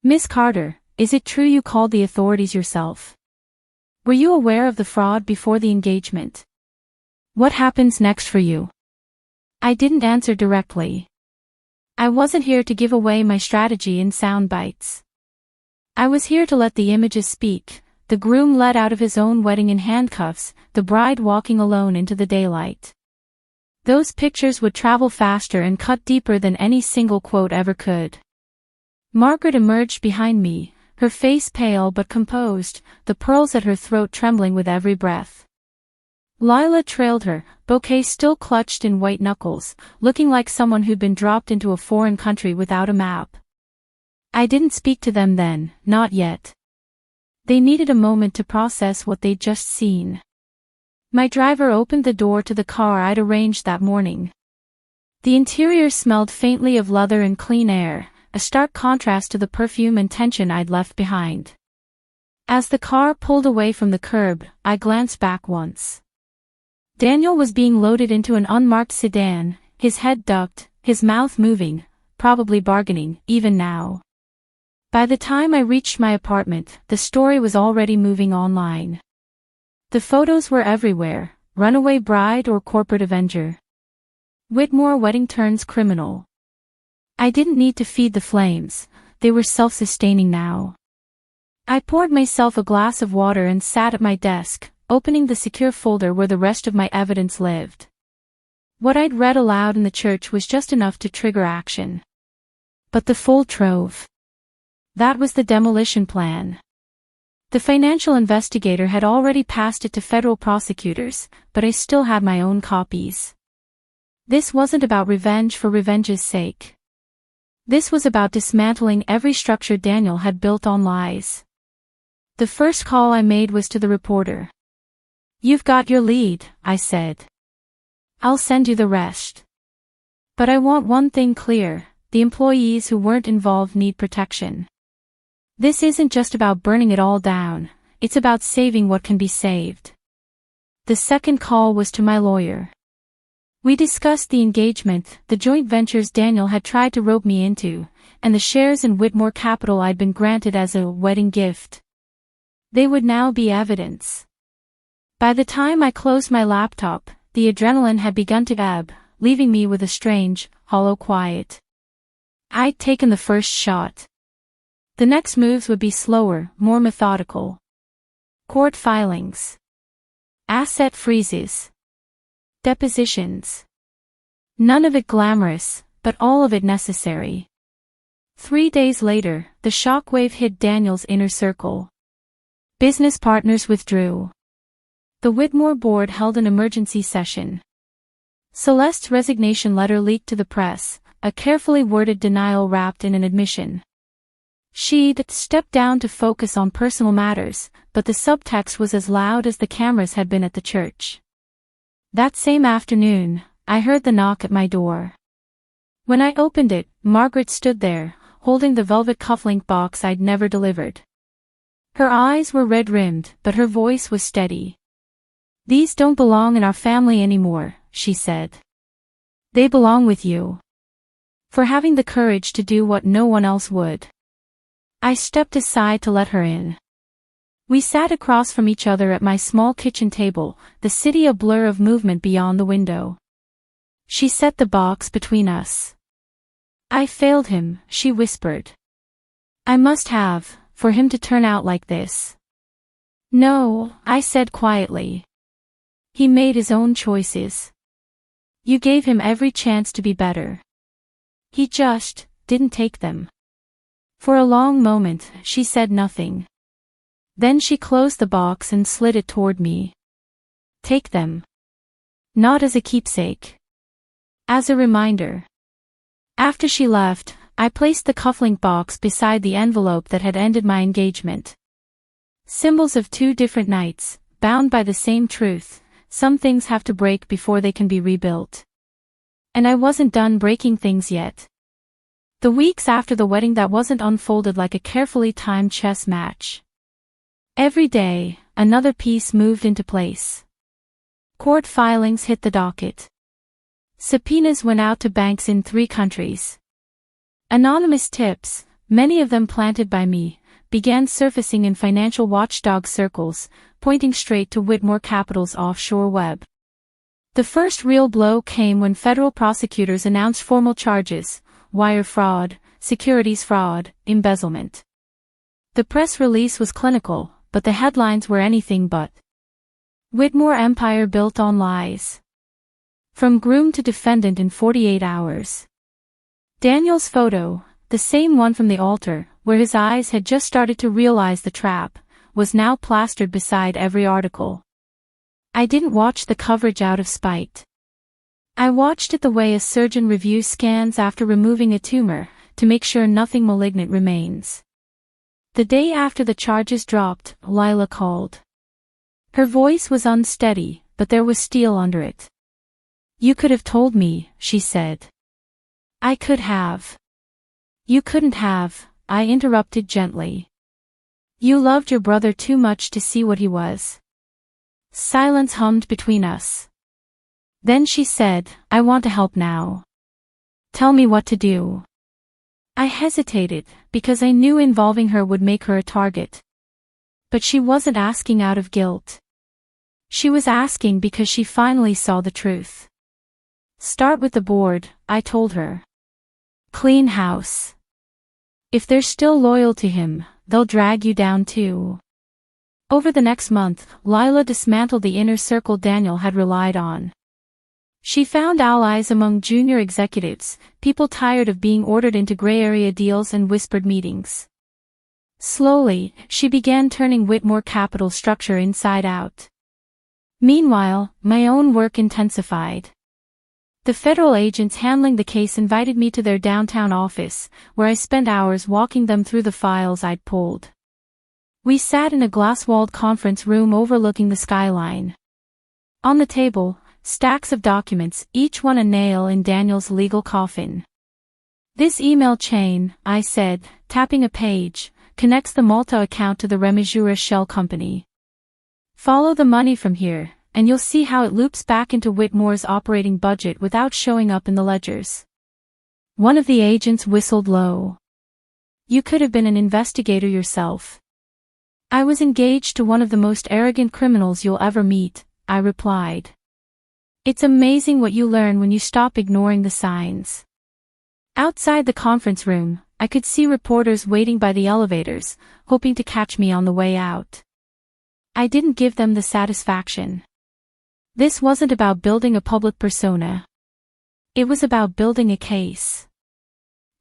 Miss Carter, is it true you called the authorities yourself? Were you aware of the fraud before the engagement? What happens next for you? I didn't answer directly. I wasn't here to give away my strategy in sound bites. I was here to let the images speak, the groom led out of his own wedding in handcuffs, the bride walking alone into the daylight. Those pictures would travel faster and cut deeper than any single quote ever could. Margaret emerged behind me, her face pale but composed, the pearls at her throat trembling with every breath. Lila trailed her, bouquet still clutched in white knuckles, looking like someone who'd been dropped into a foreign country without a map. I didn't speak to them then, not yet. They needed a moment to process what they'd just seen. My driver opened the door to the car I'd arranged that morning. The interior smelled faintly of leather and clean air, a stark contrast to the perfume and tension I'd left behind. As the car pulled away from the curb, I glanced back once. Daniel was being loaded into an unmarked sedan, his head ducked, his mouth moving, probably bargaining, even now. By the time I reached my apartment, the story was already moving online. The photos were everywhere, runaway bride or corporate avenger. Whitmore wedding turns criminal. I didn't need to feed the flames, they were self-sustaining now. I poured myself a glass of water and sat at my desk, opening the secure folder where the rest of my evidence lived. What I'd read aloud in the church was just enough to trigger action. But the full trove. That was the demolition plan. The financial investigator had already passed it to federal prosecutors, but I still had my own copies. This wasn't about revenge for revenge's sake. This was about dismantling every structure Daniel had built on lies. The first call I made was to the reporter. "You've got your lead," I said. "I'll send you the rest. But I want one thing clear, the employees who weren't involved need protection. This isn't just about burning it all down, it's about saving what can be saved." The second call was to my lawyer. We discussed the engagement, the joint ventures Daniel had tried to rope me into, and the shares in Whitmore Capital I'd been granted as a wedding gift. They would now be evidence. By the time I closed my laptop, the adrenaline had begun to ebb, leaving me with a strange, hollow quiet. I'd taken the first shot. The next moves would be slower, more methodical. Court filings. Asset freezes. Depositions. None of it glamorous, but all of it necessary. 3 days later, the shockwave hit Daniel's inner circle. Business partners withdrew. The Whitmore board held an emergency session. Celeste's resignation letter leaked to the press, a carefully worded denial wrapped in an admission. She'd stepped down to focus on personal matters, but the subtext was as loud as the cameras had been at the church. That same afternoon, I heard the knock at my door. When I opened it, Margaret stood there, holding the velvet cufflink box I'd never delivered. Her eyes were red-rimmed, but her voice was steady. "These don't belong in our family anymore," she said. "They belong with you. For having the courage to do what no one else would." I stepped aside to let her in. We sat across from each other at my small kitchen table, the city a blur of movement beyond the window. She set the box between us. "I failed him," she whispered. "I must have, for him to turn out like this." "No," I said quietly. "He made his own choices. You gave him every chance to be better. He just didn't take them." For a long moment, she said nothing. Then she closed the box and slid it toward me. "Take them. Not as a keepsake. As a reminder." After she left, I placed the cufflink box beside the envelope that had ended my engagement. Symbols of two different nights, bound by the same truth: some things have to break before they can be rebuilt. And I wasn't done breaking things yet. The weeks after the wedding that wasn't unfolded like a carefully timed chess match. Every day, another piece moved into place. Court filings hit the docket. Subpoenas went out to banks in 3 countries. Anonymous tips, many of them planted by me, began surfacing in financial watchdog circles, pointing straight to Whitmore Capital's offshore web. The first real blow came when federal prosecutors announced formal charges: wire fraud, securities fraud, embezzlement. The press release was clinical, but the headlines were anything but. Whitmore empire built on lies. From groom to defendant in 48 hours. Daniel's photo, the same one from the altar, where his eyes had just started to realize the trap, was now plastered beside every article. I didn't watch the coverage out of spite. I watched it the way a surgeon reviews scans after removing a tumor, to make sure nothing malignant remains. The day after the charges dropped, Lila called. Her voice was unsteady, but there was steel under it. "You could have told me," she said. "I could have." "You couldn't have," I interrupted gently. "You loved your brother too much to see what he was." Silence hummed between us. Then she said, "I want to help now. Tell me what to do." I hesitated, because I knew involving her would make her a target. But she wasn't asking out of guilt. She was asking because she finally saw the truth. "Start with the board," I told her. "Clean house. If they're still loyal to him, they'll drag you down too." Over the next month, Lila dismantled the inner circle Daniel had relied on. She found allies among junior executives, people tired of being ordered into gray area deals and whispered meetings. Slowly, she began turning Whitmore Capital structure inside out. Meanwhile, my own work intensified. The federal agents handling the case invited me to their downtown office, where I spent hours walking them through the files I'd pulled. We sat in a glass-walled conference room overlooking the skyline. On the table, stacks of documents, each one a nail in Daniel's legal coffin. This email chain, I said, tapping a page, connects the Malta account to the Remesura shell company. Follow the money from here, and you'll see how it loops back into Whitmore's operating budget without showing up in the ledgers. One of the agents whistled low. You could have been an investigator yourself. I was engaged to one of the most arrogant criminals you'll ever meet, I replied. It's amazing what you learn when you stop ignoring the signs. Outside the conference room, I could see reporters waiting by the elevators, hoping to catch me on the way out. I didn't give them the satisfaction. This wasn't about building a public persona. It was about building a case.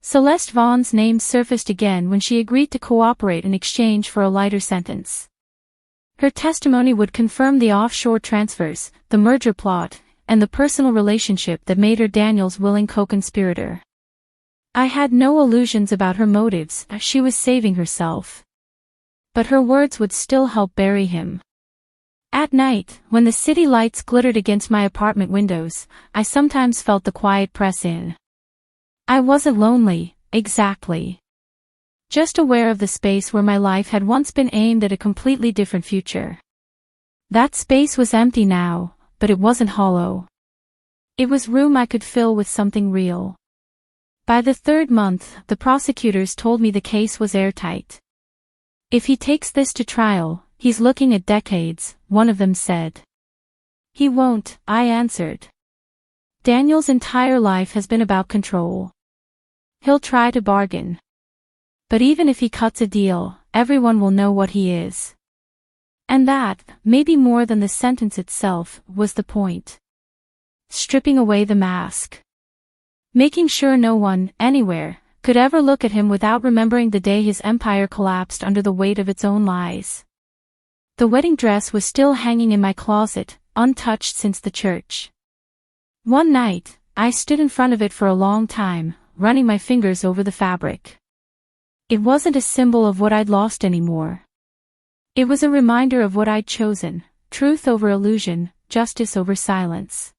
Celeste Vaughn's name surfaced again when she agreed to cooperate in exchange for a lighter sentence. Her testimony would confirm the offshore transfers, the merger plot, and the personal relationship that made her Daniel's willing co-conspirator. I had no illusions about her motives, she was saving herself. But her words would still help bury him. At night, when the city lights glittered against my apartment windows, I sometimes felt the quiet press in. I wasn't lonely, exactly. Just aware of the space where my life had once been aimed at a completely different future. That space was empty now, but it wasn't hollow. It was room I could fill with something real. By the third month, the prosecutors told me the case was airtight. If he takes this to trial, he's looking at decades, one of them said. He won't, I answered. Daniel's entire life has been about control. He'll try to bargain. But even if he cuts a deal, everyone will know what he is. And that, maybe more than the sentence itself, was the point. Stripping away the mask. Making sure no one, anywhere, could ever look at him without remembering the day his empire collapsed under the weight of its own lies. The wedding dress was still hanging in my closet, untouched since the church. One night, I stood in front of it for a long time, running my fingers over the fabric. It wasn't a symbol of what I'd lost anymore. It was a reminder of what I'd chosen, truth over illusion, justice over silence.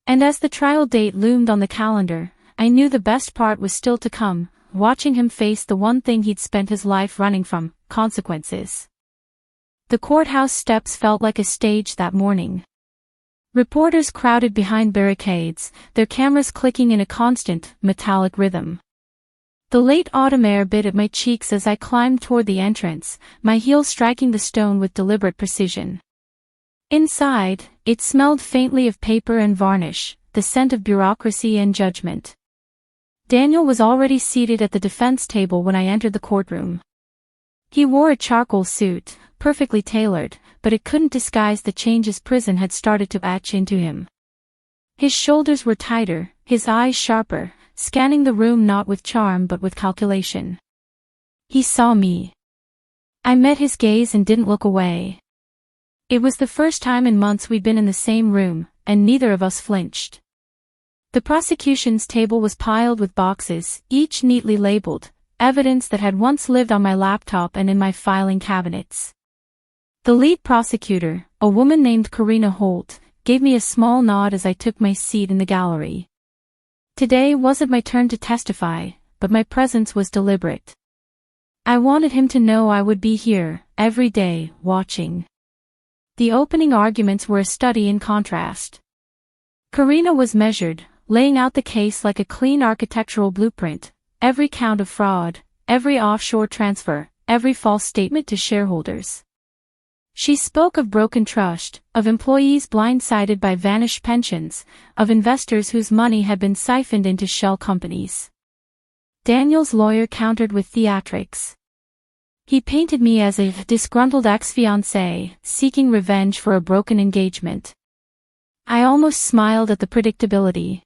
And as the trial date loomed on the calendar, I knew the best part was still to come, watching him face the one thing he'd spent his life running from, consequences. The courthouse steps felt like a stage that morning. Reporters crowded behind barricades, their cameras clicking in a constant, metallic rhythm. The late autumn air bit at my cheeks as I climbed toward the entrance, my heel striking the stone with deliberate precision. Inside, it smelled faintly of paper and varnish, the scent of bureaucracy and judgment. Daniel was already seated at the defense table when I entered the courtroom. He wore a charcoal suit, perfectly tailored, but it couldn't disguise the changes prison had started to etch into him. His shoulders were tighter, his eyes sharper, scanning the room not with charm but with calculation. He saw me. I met his gaze and didn't look away. It was the first time in months we'd been in the same room, and neither of us flinched. The prosecution's table was piled with boxes, each neatly labeled, evidence that had once lived on my laptop and in my filing cabinets. The lead prosecutor, a woman named Karina Holt, gave me a small nod as I took my seat in the gallery. Today wasn't my turn to testify, but my presence was deliberate. I wanted him to know I would be here, every day, watching. The opening arguments were a study in contrast. Karina was measured, laying out the case like a clean architectural blueprint, every count of fraud, every offshore transfer, every false statement to shareholders. She spoke of broken trust, of employees blindsided by vanished pensions, of investors whose money had been siphoned into shell companies. Daniel's lawyer countered with theatrics. He painted me as a disgruntled ex-fiancé, seeking revenge for a broken engagement. I almost smiled at the predictability.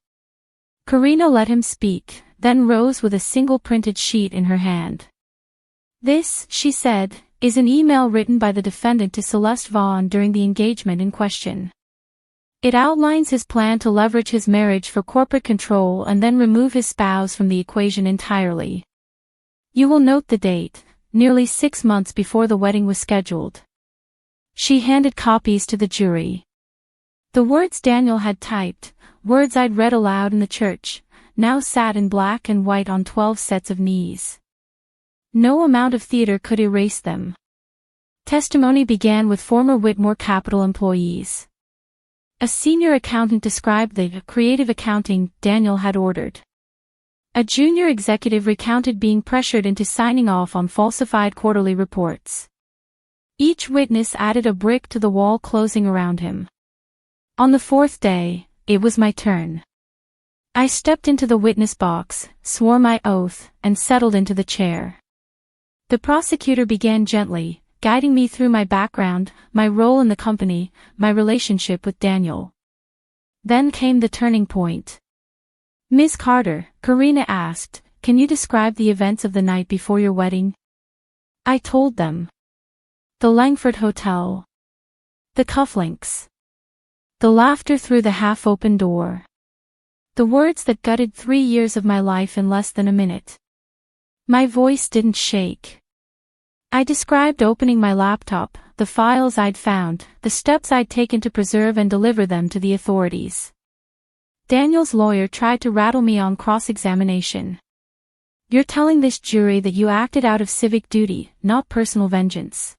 Karina let him speak, then rose with a single printed sheet in her hand. This, she said, is an email written by the defendant to Celeste Vaughn during the engagement in question. It outlines his plan to leverage his marriage for corporate control and then remove his spouse from the equation entirely. You will note the date, nearly 6 months before the wedding was scheduled. She handed copies to the jury. The words Daniel had typed, words I'd read aloud in the church, now sat in black and white on 12 sets of knees. No amount of theater could erase them. Testimony began with former Whitmore Capital employees. A senior accountant described the creative accounting Daniel had ordered. A junior executive recounted being pressured into signing off on falsified quarterly reports. Each witness added a brick to the wall closing around him. On the 4th day, it was my turn. I stepped into the witness box, swore my oath, and settled into the chair. The prosecutor began gently, guiding me through my background, my role in the company, my relationship with Daniel. Then came the turning point. "Ms. Carter," Karina asked, "can you describe the events of the night before your wedding?" I told them. The Langford Hotel. The cufflinks. The laughter through the half-open door. The words that gutted 3 years of my life in less than a minute. My voice didn't shake. I described opening my laptop, the files I'd found, the steps I'd taken to preserve and deliver them to the authorities. Daniel's lawyer tried to rattle me on cross-examination. "You're telling this jury that you acted out of civic duty, not personal vengeance."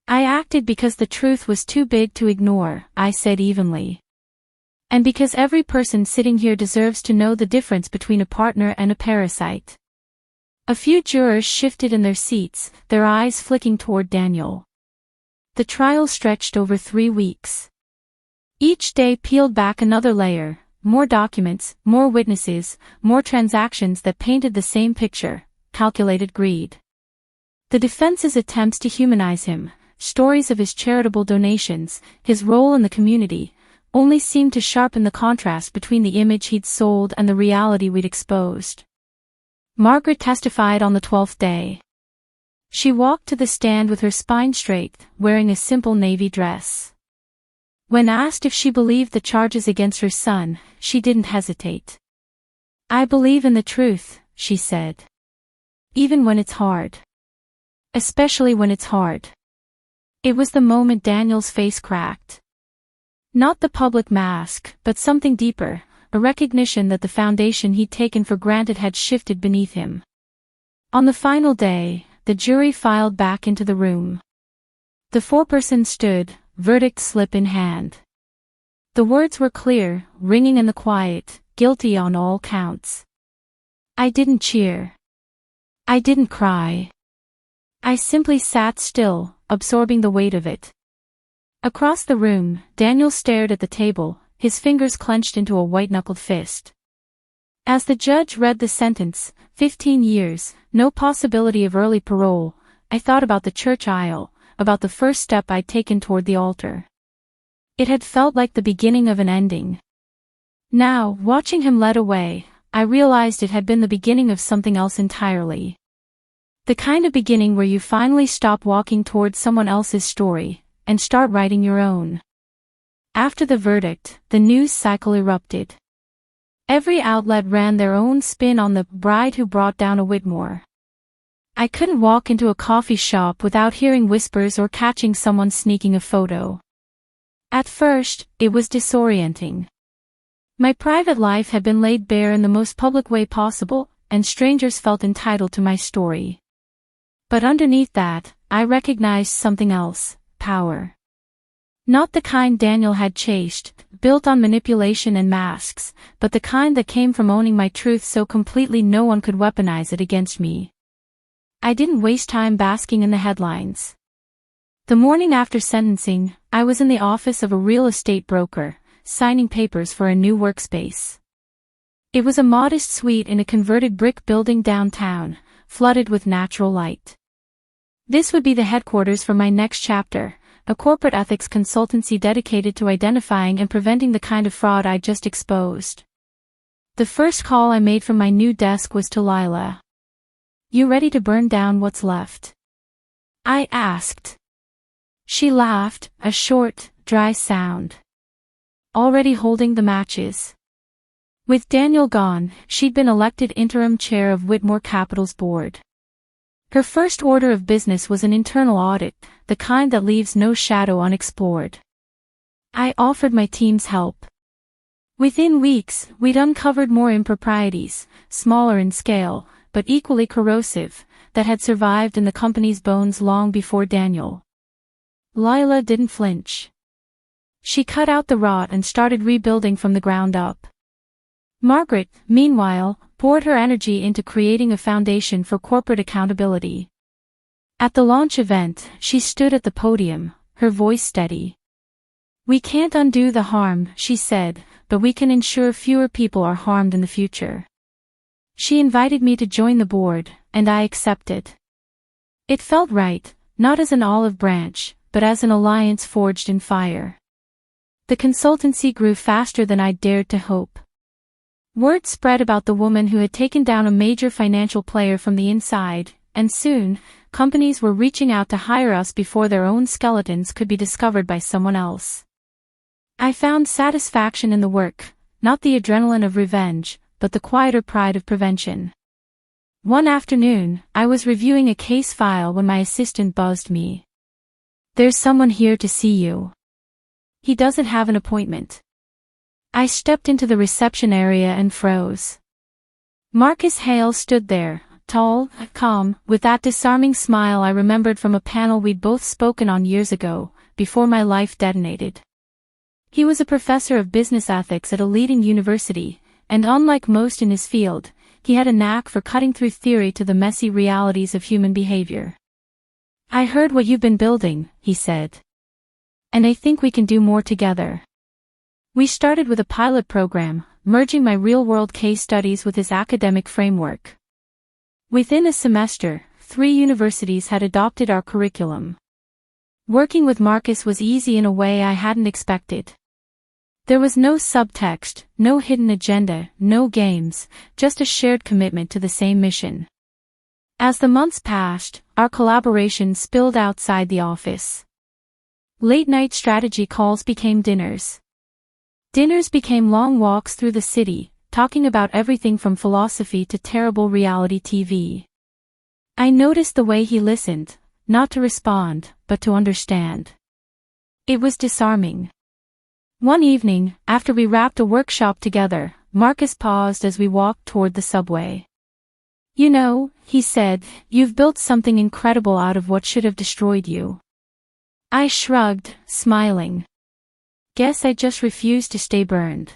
"I acted because the truth was too big to ignore," I said evenly. "And because every person sitting here deserves to know the difference between a partner and a parasite." A few jurors shifted in their seats, their eyes flicking toward Daniel. The trial stretched over 3 weeks. Each day peeled back another layer, more documents, more witnesses, more transactions that painted the same picture: calculated greed. The defense's attempts to humanize him, stories of his charitable donations, his role in the community, only seemed to sharpen the contrast between the image he'd sold and the reality we'd exposed. Margaret testified on the 12th day. She walked to the stand with her spine straight, wearing a simple navy dress. When asked if she believed the charges against her son, she didn't hesitate. "I believe in the truth," she said. "Even when it's hard. Especially when it's hard." It was the moment Daniel's face cracked. Not the public mask, but something deeper, a recognition that the foundation he'd taken for granted had shifted beneath him. On the final day, the jury filed back into the room. The foreperson stood, verdict slip in hand. The words were clear, ringing in the quiet: guilty on all counts. I didn't cheer. I didn't cry. I simply sat still, absorbing the weight of it. Across the room, Daniel stared at the table, his fingers clenched into a white-knuckled fist. As the judge read the sentence, 15 years, no possibility of early parole, I thought about the church aisle, about the first step I'd taken toward the altar. It had felt like the beginning of an ending. Now, watching him led away, I realized it had been the beginning of something else entirely. The kind of beginning where you finally stop walking towards someone else's story, and start writing your own. After the verdict, the news cycle erupted. Every outlet ran their own spin on the bride who brought down a Whitmore. I couldn't walk into a coffee shop without hearing whispers or catching someone sneaking a photo. At first, it was disorienting. My private life had been laid bare in the most public way possible, and strangers felt entitled to my story. But underneath that, I recognized something else: power. Not the kind Daniel had chased, built on manipulation and masks, but the kind that came from owning my truth so completely no one could weaponize it against me. I didn't waste time basking in the headlines. The morning after sentencing, I was in the office of a real estate broker, signing papers for a new workspace. It was a modest suite in a converted brick building downtown, flooded with natural light. This would be the headquarters for my next chapter, a corporate ethics consultancy dedicated to identifying and preventing the kind of fraud I'd just exposed. The first call I made from my new desk was to Lila. "You ready to burn down what's left?" I asked. She laughed, a short, dry sound. already holding the matches. With Daniel gone, she'd been elected interim chair of Whitmore Capital's board. Her first order of business was an internal audit, the kind that leaves no shadow unexplored. I offered my team's help. Within weeks, we'd uncovered more improprieties, smaller in scale, but equally corrosive, that had survived in the company's bones long before Daniel. Lila didn't flinch. She cut out the rot and started rebuilding from the ground up. Margaret, meanwhile, poured her energy into creating a foundation for corporate accountability. At the launch event, she stood at the podium, her voice steady. "We can't undo the harm," she said, "but we can ensure fewer people are harmed in the future." She invited me to join the board, and I accepted. It felt right, not as an olive branch, but as an alliance forged in fire. The consultancy grew faster than I'd dared to hope. Word spread about the woman who had taken down a major financial player from the inside, and soon, companies were reaching out to hire us before their own skeletons could be discovered by someone else. I found satisfaction in the work, not the adrenaline of revenge, but the quieter pride of prevention. One afternoon, I was reviewing a case file when my assistant buzzed me. "There's someone here to see you. He doesn't have an appointment." I stepped into the reception area and froze. Marcus Hale stood there, tall, calm, with that disarming smile I remembered from a panel we'd both spoken on years ago, before my life detonated. He was a professor of business ethics at a leading university, and unlike most in his field, he had a knack for cutting through theory to the messy realities of human behavior. "I heard what you've been building," he said. "And I think we can do more together." We started with a pilot program, merging my real-world case studies with his academic framework. Within a semester, 3 universities had adopted our curriculum. Working with Marcus was easy in a way I hadn't expected. There was no subtext, no hidden agenda, no games, just a shared commitment to the same mission. As the months passed, our collaboration spilled outside the office. Late-night strategy calls became dinners. Dinners became long walks through the city, talking about everything from philosophy to terrible reality TV. I noticed the way he listened, not to respond, but to understand. It was disarming. One evening, after we wrapped a workshop together, Marcus paused as we walked toward the subway. "You know," he said, "you've built something incredible out of what should have destroyed you." I shrugged, smiling. "Guess I just refused to stay burned."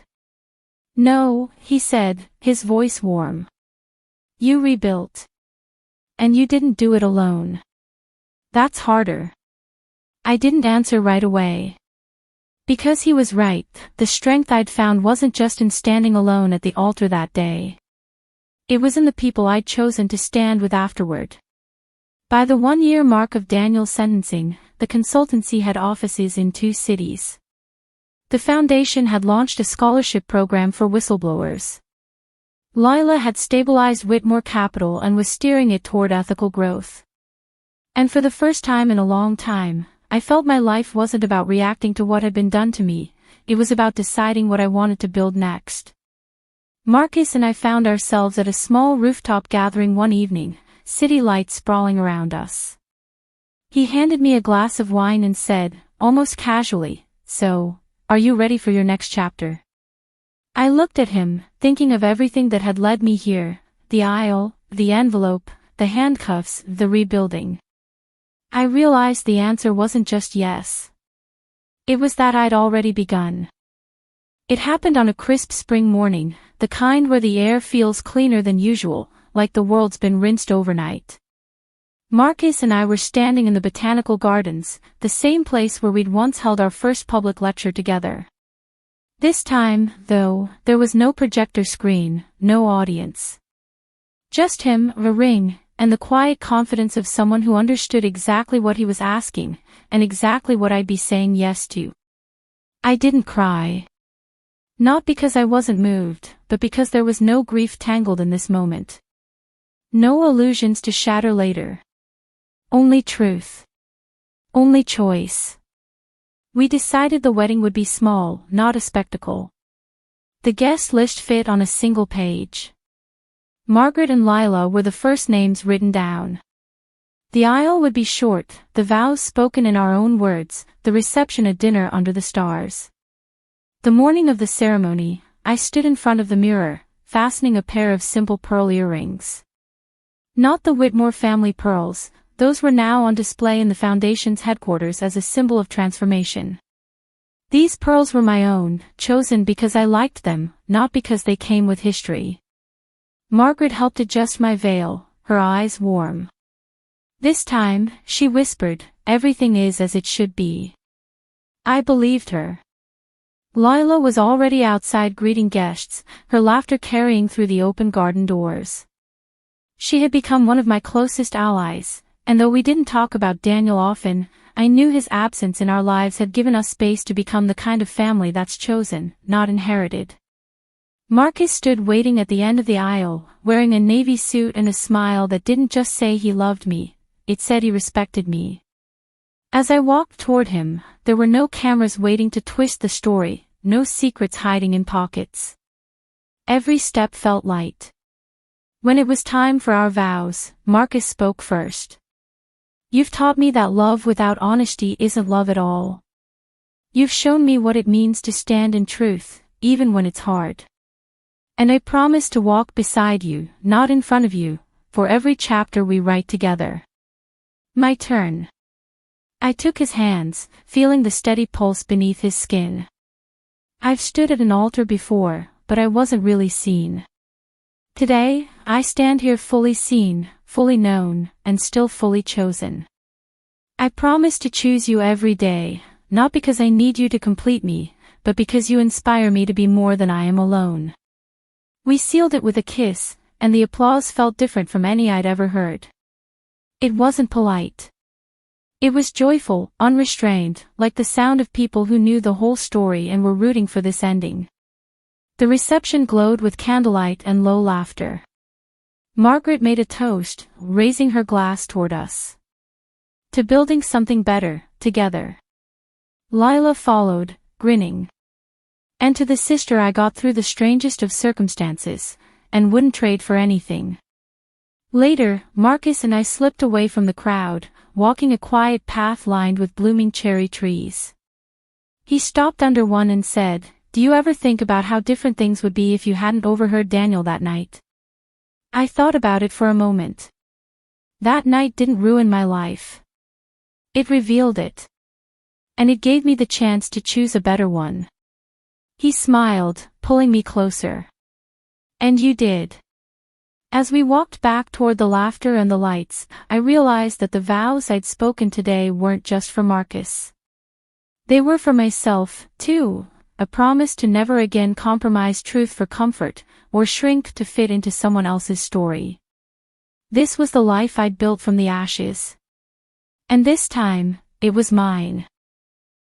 "No," he said, his voice warm. "You rebuilt. And you didn't do it alone. That's harder." I didn't answer right away. Because he was right, the strength I'd found wasn't just in standing alone at the altar that day. It was in the people I'd chosen to stand with afterward. By the 1-year mark of Daniel's sentencing, the consultancy had offices in 2 cities. The foundation had launched a scholarship program for whistleblowers. Lila had stabilized Whitmore Capital and was steering it toward ethical growth. And for the first time in a long time, I felt my life wasn't about reacting to what had been done to me, it was about deciding what I wanted to build next. Marcus and I found ourselves at a small rooftop gathering one evening, city lights sprawling around us. He handed me a glass of wine and said, almost casually, "So, are you ready for your next chapter?" I looked at him, thinking of everything that had led me here, the aisle, the envelope, the handcuffs, the rebuilding. I realized the answer wasn't just yes. It was that I'd already begun. It happened on a crisp spring morning, the kind where the air feels cleaner than usual, like the world's been rinsed overnight. Marcus and I were standing in the botanical gardens, the same place where we'd once held our first public lecture together. This time, though, there was no projector screen, no audience. Just him, a ring, and the quiet confidence of someone who understood exactly what he was asking, and exactly what I'd be saying yes to. I didn't cry. Not because I wasn't moved, but because there was no grief tangled in this moment. No illusions to shatter later. Only truth. Only choice. We decided the wedding would be small, not a spectacle. The guest list fit on a single page. Margaret and Lila were the first names written down. The aisle would be short, the vows spoken in our own words, the reception a dinner under the stars. The morning of the ceremony, I stood in front of the mirror, fastening a pair of simple pearl earrings. Not the Whitmore family pearls, those were now on display in the Foundation's headquarters as a symbol of transformation. These pearls were my own, chosen because I liked them, not because they came with history. Margaret helped adjust my veil, her eyes warm. This time, she whispered, "Everything is as it should be." I believed her. Lila was already outside greeting guests, her laughter carrying through the open garden doors. She had become one of my closest allies, and though we didn't talk about Daniel often, I knew his absence in our lives had given us space to become the kind of family that's chosen, not inherited. Marcus stood waiting at the end of the aisle, wearing a navy suit and a smile that didn't just say he loved me, it said he respected me. As I walked toward him, there were no cameras waiting to twist the story, no secrets hiding in pockets. Every step felt light. When it was time for our vows, Marcus spoke first. "You've taught me that love without honesty isn't love at all. You've shown me what it means to stand in truth, even when it's hard. And I promise to walk beside you, not in front of you, for every chapter we write together." My turn. I took his hands, feeling the steady pulse beneath his skin. I've stood at an altar before, but I wasn't really seen. Today, I stand here fully seen, fully known, and still fully chosen. I promise to choose you every day, not because I need you to complete me, but because you inspire me to be more than I am alone. We sealed it with a kiss, and the applause felt different from any I'd ever heard. It wasn't polite. It was joyful, unrestrained, like the sound of people who knew the whole story and were rooting for this ending. The reception glowed with candlelight and low laughter. Margaret made a toast, raising her glass toward us. To building something better, together. Lila followed, grinning. And to the sister I got through the strangest of circumstances, and wouldn't trade for anything. Later, Marcus and I slipped away from the crowd, walking a quiet path lined with blooming cherry trees. He stopped under one and said, "Do you ever think about how different things would be if you hadn't overheard Daniel that night?" I thought about it for a moment. That night didn't ruin my life. It revealed it. And it gave me the chance to choose a better one. He smiled, pulling me closer. "And you did." As we walked back toward the laughter and the lights, I realized that the vows I'd spoken today weren't just for Marcus. They were for myself, too, a promise to never again compromise truth for comfort, or shrink to fit into someone else's story. This was the life I'd built from the ashes. And this time, it was mine.